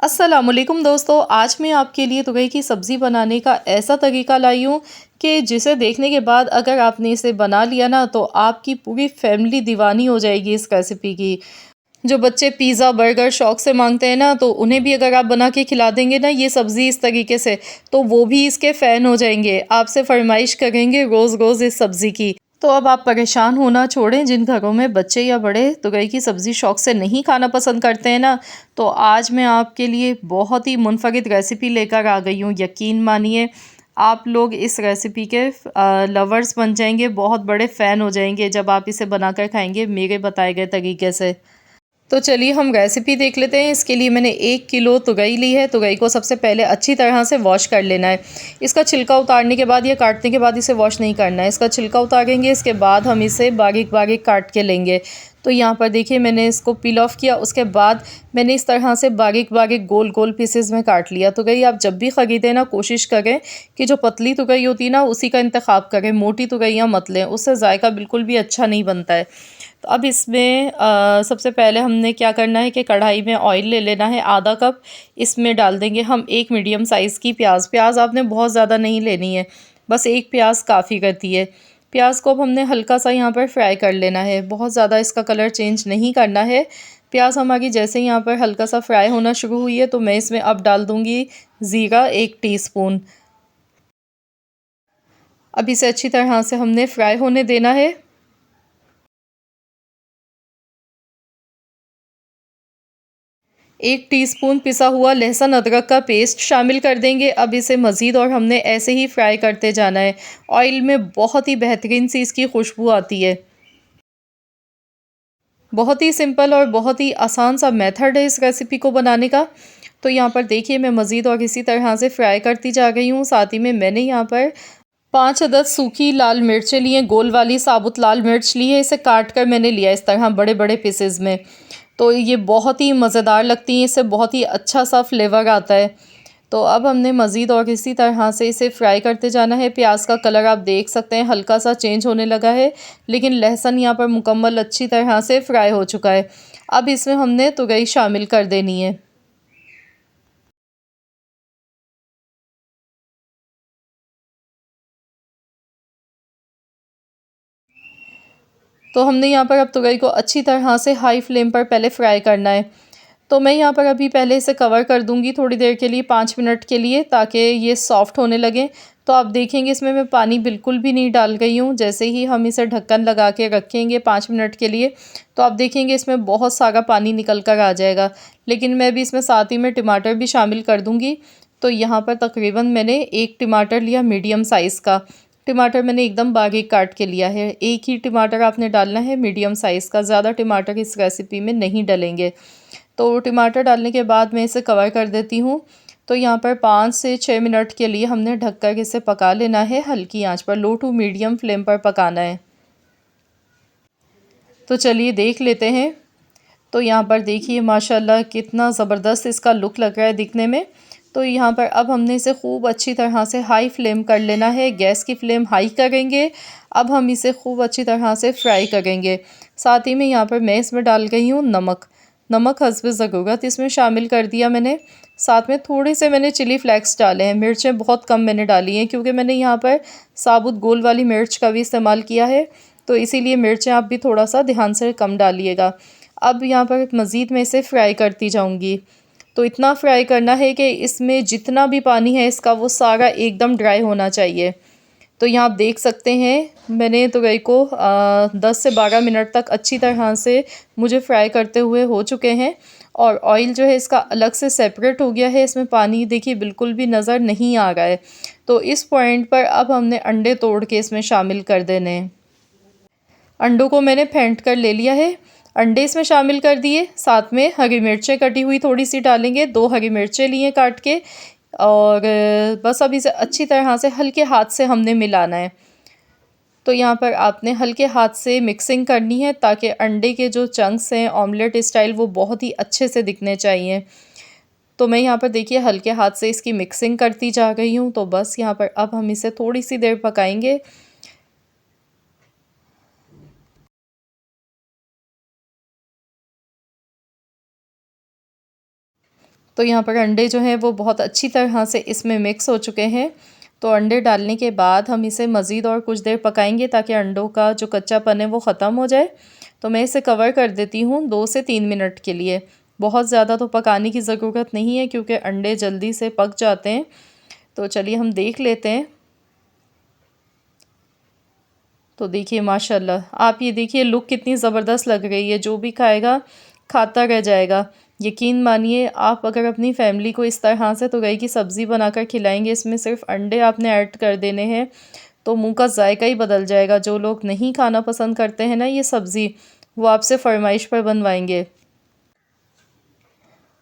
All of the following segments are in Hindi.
अस्सलामुअलैकुम दोस्तों, आज मैं आपके लिए तुरई की सब्ज़ी बनाने का ऐसा तरीका लाई हूँ कि जिसे देखने के बाद अगर आपने इसे बना लिया ना तो आपकी पूरी फैमिली दीवानी हो जाएगी इस रेसिपी की। जो बच्चे पिज़्ज़ा, बर्गर शौक से माँगते हैं ना, तो उन्हें भी अगर आप बना के खिला देंगे ना ये सब्ज़ी इस तरीके से, तो वो भी इसके फ़ैन हो जाएँगे। आपसे फ़रमाइश करेंगे रोज़-रोज़ इस सब्ज़ी की। तो अब आप परेशान होना छोड़ें, जिन घरों में बच्चे या बड़े तुरई की सब्ज़ी शौक से नहीं खाना पसंद करते हैं ना, तो आज मैं आपके लिए बहुत ही मुनफ़रिद रेसिपी लेकर आ गई हूँ। यकीन मानिए, आप लोग इस रेसिपी के लवर्स बन जाएँगे, बहुत बड़े फ़ैन हो जाएँगे जब आप इसे बनाकर खाएँगे मेरे बताए गए तरीके से। तो चलिए हम रेसिपी देख लेते हैं। इसके लिए मैंने 1 किलो तुरई ली है। तुरई को सबसे पहले अच्छी तरह से वॉश कर लेना है। इसका छिलका उतारने के बाद या काटने के बाद इसे वॉश नहीं करना है। इसका छिलका उतारेंगे, इसके बाद हम इसे बारीक-बारीक काट के लेंगे। तो यहाँ पर देखिए मैंने इसको पील ऑफ किया, उसके बाद मैंने इस तरह से बारीक-बारीक गोल-गोल पीसेज़ में काट लिया। तुरई आप जब भी ख़रीदें ना कोशिश करें कि जो पतली तुरई होती है ना उसी का इंतख़ाब करें, मोटी तुरइयाँ मत लें, उससे जायका बिल्कुल भी अच्छा नहीं बनता है। तो अब इसमें सबसे पहले हमने क्या करना है कि कढ़ाई में ऑयल ले लेना है आधा कप। इसमें डाल देंगे हम एक मीडियम साइज़ की प्याज। प्याज आपने बहुत ज़्यादा नहीं लेनी है, बस एक प्याज काफ़ी करती है। प्याज को अब हमने हल्का सा यहाँ पर फ्राई कर लेना है, बहुत ज़्यादा इसका कलर चेंज नहीं करना है। प्याज हमारी जैसे ही यहाँ पर हल्का सा फ्राई होना शुरू हुई है तो मैं इसमें अब डाल दूँगी ज़ीरा 1 टीस्पून। अब इसे अच्छी तरह से हमने फ्राई होने देना है। 1 टीस्पून पिसा हुआ लहसुन अदरक का पेस्ट शामिल कर देंगे। अब इसे मज़ीद और हमने ऐसे ही फ्राई करते जाना है। ऑयल में बहुत ही बेहतरीन सी इसकी खुशबू आती है। बहुत ही सिंपल और बहुत ही आसान सा मेथड है इस रेसिपी को बनाने का। तो यहाँ पर देखिए मैं मज़ीद और इसी तरह से फ्राई करती जा रही हूँ। साथ ही में मैंने यहाँ पर 5 अदद सूखी लाल मिर्चें ली हैं, गोल वाली साबुत लाल मिर्च ली है। इसे काट कर मैंने लिया इस तरह बड़े-बड़े पीसेज़ में। तो ये बहुत ही मज़ेदार लगती हैं, इससे बहुत ही अच्छा सा फ्लेवर आता है। तो अब हमने मज़ीद और इसी तरह से इसे फ्राई करते जाना है। प्याज का कलर आप देख सकते हैं हल्का सा चेंज होने लगा है, लेकिन लहसुन यहाँ पर मुकम्मल अच्छी तरह से फ्राई हो चुका है। अब इसमें हमने तुरई शामिल कर देनी है। तो हमने यहाँ पर अब तुरई को अच्छी तरह से हाई फ्लेम पर पहले फ्राई करना है। तो मैं यहाँ पर अभी पहले इसे कवर कर दूँगी थोड़ी देर के लिए, 5 मिनट के लिए, ताकि ये सॉफ़्ट होने लगे। तो आप देखेंगे इसमें मैं पानी बिल्कुल भी नहीं डाल गई हूँ। जैसे ही हम इसे ढक्कन लगा के रखेंगे 5 मिनट के लिए, तो आप देखेंगे इसमें बहुत सारा पानी निकल कर आ जाएगा। लेकिन मैं भी इसमें साथ ही में टमाटर भी शामिल कर दूँगी। तो यहाँ पर तकरीबन मैंने 1 टमाटर लिया मीडियम साइज़ का। टमाटर मैंने एकदम बारीक काट के लिया है। एक ही टमाटर आपने डालना है मीडियम साइज़ का, ज़्यादा टमाटर इस रेसिपी में नहीं डलेंगे। तो टमाटर डालने के बाद मैं इसे कवर कर देती हूँ। तो यहाँ पर 5 से 6 मिनट के लिए हमने ढक कर इसे पका लेना है, हल्की आंच पर, लो टू मीडियम फ्लेम पर पकाना है। तो चलिए देख लेते हैं। तो यहाँ पर देखिए माशाल्लाह कितना ज़बरदस्त इसका लुक लग रहा है दिखने में। तो यहाँ पर अब हमने इसे खूब अच्छी तरह से हाई फ्लेम कर लेना है, गैस की फ्लेम हाई करेंगे। अब हम इसे खूब अच्छी तरह से फ्राई करेंगे। साथ ही में यहाँ पर मैं इसमें डाल गई हूँ नमक। नमक हस्ब ज़रूरत इसमें शामिल कर दिया मैंने। साथ में थोड़े से मैंने चिली फ्लेक्स डाले हैं, मिर्चें बहुत कम मैंने डाली हैं क्योंकि मैंने यहाँ पर साबुत गोल वाली मिर्च का भी इस्तेमाल किया है। तो इसीलिए मिर्चें आप भी थोड़ा सा ध्यान से कम डालिएगा। अब यहाँ पर मज़ीद मैं इसे फ्राई करती जाऊँगी। तो इतना फ्राई करना है कि इसमें जितना भी पानी है इसका वो सारा एकदम ड्राई होना चाहिए। तो यहाँ आप देख सकते हैं मैंने तुरई को 10 से 12 मिनट तक अच्छी तरह से मुझे फ्राई करते हुए हो चुके हैं और ऑयल जो है इसका अलग से सेपरेट हो गया है। इसमें पानी देखिए बिल्कुल भी नज़र नहीं आ रहा है। तो इस पॉइंट पर अब हमने अंडे तोड़ के इसमें शामिल कर देने हैं। अंडों को मैंने फेंट कर ले लिया है। अंडे इसमें शामिल कर दिए, साथ में हरी मिर्चें कटी हुई थोड़ी सी डालेंगे, 2 हरी मिर्चें लिए काट के। और बस अब इसे अच्छी तरह से हल्के हाथ से हमने मिलाना है। तो यहाँ पर आपने हल्के हाथ से मिक्सिंग करनी है ताकि अंडे के जो चंक्स हैं ऑमलेट स्टाइल वो बहुत ही अच्छे से दिखने चाहिए। तो मैं यहाँ पर देखिए हल्के हाथ से इसकी मिक्सिंग करती जा रही हूँ। तो बस यहाँ पर अब हम इसे थोड़ी सी देर पकाएंगे। तो यहाँ पर अंडे जो हैं वो बहुत अच्छी तरह से इसमें मिक्स हो चुके हैं। तो अंडे डालने के बाद हम इसे मज़ीद और कुछ देर पकाएंगे ताकि अंडों का जो कच्चापन है वो ख़त्म हो जाए। तो मैं इसे कवर कर देती हूँ 2 से 3 मिनट के लिए। बहुत ज़्यादा तो पकाने की ज़रूरत नहीं है क्योंकि अंडे जल्दी से पक जाते हैं। तो चलिए हम देख लेते हैं। तो देखिए माशाल्लाह, आप ये देखिए लुक कितनी ज़बरदस्त लग रही है, जो भी खाएगा खाता रह जाएगा। यकीन मानिए आप अगर अपनी फैमिली को इस तरह से तुरई की सब्ज़ी बनाकर खिलाएंगे, इसमें सिर्फ अंडे आपने ऐड कर देने हैं तो मुंह का जायका ही बदल जाएगा। जो लोग नहीं खाना पसंद करते हैं ना ये सब्ज़ी, वो आपसे फरमाइश पर बनवाएंगे।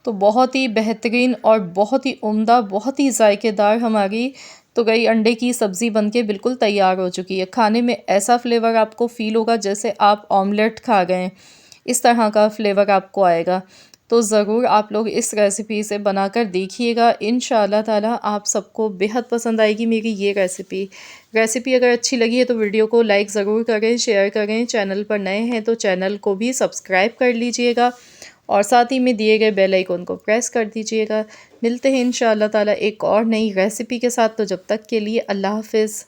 तो बहुत ही बेहतरीन और बहुत ही उम्दा, बहुत ही जायकेदार हमारी तुरई अंडे की सब्ज़ी बनके बिल्कुल तैयार हो चुकी है। खाने में ऐसा फ्लेवर आपको फ़ील होगा जैसे आप ऑमलेट खा गए हैं, इस तरह का फ्लेवर आपको आएगा। तो ज़रूर आप लोग इस रेसिपी से बनाकर देखिएगा, इंशाअल्लाह ताला आप सबको बेहद पसंद आएगी मेरी ये रेसिपी अगर अच्छी लगी है तो वीडियो को लाइक ज़रूर करें, शेयर करें। चैनल पर नए हैं तो चैनल को भी सब्सक्राइब कर लीजिएगा और साथ ही में दिए गए बेल आइकन को प्रेस कर दीजिएगा। मिलते हैं इंशाअल्लाह ताला एक और नई रेसिपी के साथ। तो जब तक के लिए अल्लाह हाफ़िज़।